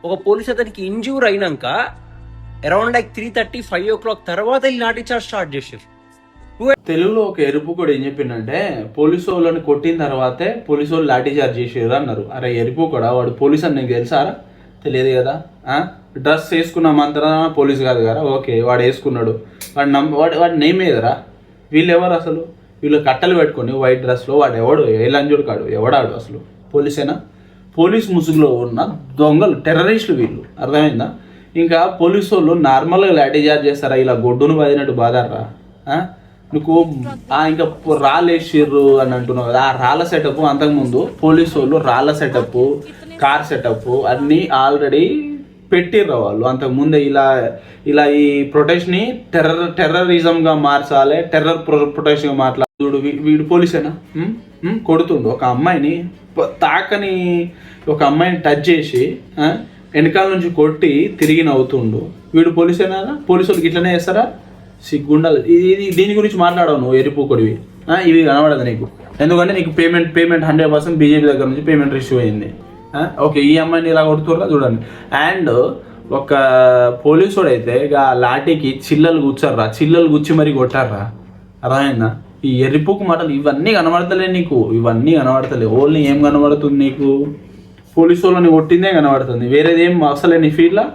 ఒక పోలీస్ అతనికి ఇంజ్యూర్ అయినాక అరౌండ్ లైక్ 3:30, 5 o'clock తర్వాత వెళ్ళి లాఠీ చార్జ్ స్టార్ట్ చేశారు. తెలుగులో ఒక ఎరుపు కూడా ఏం చెప్పిందంటే పోలీసు వాళ్ళని కొట్టిన తర్వాతే పోలీసు వాళ్ళు లాఠీ చార్జ్ చేసారు అన్నారు. అరే ఎరుపు కూడా వాడు పోలీస్ అని నీకు తెలుసారా? తెలియదు కదా. డ్రెస్ వేసుకున్న మాత్రం పోలీస్ కాదు కదా. ఓకే వాడు వేసుకున్నాడు, వాడు నేమ్ ఏదరా? వీళ్ళు ఎవరు అసలు? వీళ్ళు కట్టలు పెట్టుకొని వైట్ డ్రెస్లో వాడు ఎవడు? ఏ లంజుడు కాడు, ఎవడాడు అసలు? పోలీసేనా? పోలీస్ ముసుగులో ఉన్న దొంగలు, టెర్రరిస్టులు వీళ్ళు. అర్థమైందా? ఇంకా పోలీసు వాళ్ళు నార్మల్గా లాఠీ చార్జ్ చేస్తారా? ఇలా గొడ్డును బాదినట్టు బాధారా? నీకు ఇంకా రాళ్ళేసిర్రు అని అంటున్నావు కదా. ఆ రాళ్ళ సెటప్ అంతకుముందు పోలీసు వాళ్ళు రాళ్ళ సెటప్, కార్ సెటప్ అన్నీ ఆల్రెడీ పెట్టిర్రు వాళ్ళు అంతకుముందే. ఇలా ఈ ప్రొటెస్ట్ని టెర్రరిజంగా మార్చాలి, టెర్రర్ ప్రొటెస్ట్గా మాట్లాడు. వీడు పోలీసేనా? కొడుతుండు ఒక అమ్మాయిని, తాకని ఒక అమ్మాయిని టచ్ చేసి వెనకాల నుంచి కొట్టి తిరిగి నవ్వుతుండు. వీడు పోలీసేనా? పోలీసు వాళ్ళకి ఇట్లనే చేస్తారా? సిగ్గుండాలి. ఇది దీని గురించి మాట్లాడవు నువ్వు, ఎరిపోకొడివి. ఇవి కనబడదు నీకు, ఎందుకంటే నీకు పేమెంట్ 100% బీజేపీ దగ్గర నుంచి పేమెంట్ రిసీవ్ అయింది. ఓకే, ఈ అమ్మాయిని ఇలా కొడుతుర్రా చూడండి. అండ్ ఒక పోలీసు వాడు అయితే ఇక లాఠీకి చిల్లలు కూర్చారా, చిల్లలు గుచ్చి మరీ కొట్టారా. అర్థమైందా? ఈ ఎరిపుకు మాటలు ఇవన్నీ కనబడతలే నీకు, ఇవన్నీ కనబడతలే. ఓన్లీ ఏం కనబడుతుంది నీకు? పోలీసు వాళ్ళని కొట్టిందే కనబడుతుంది, వేరేది ఏం అసలే నీ ఫీల్డ్లా.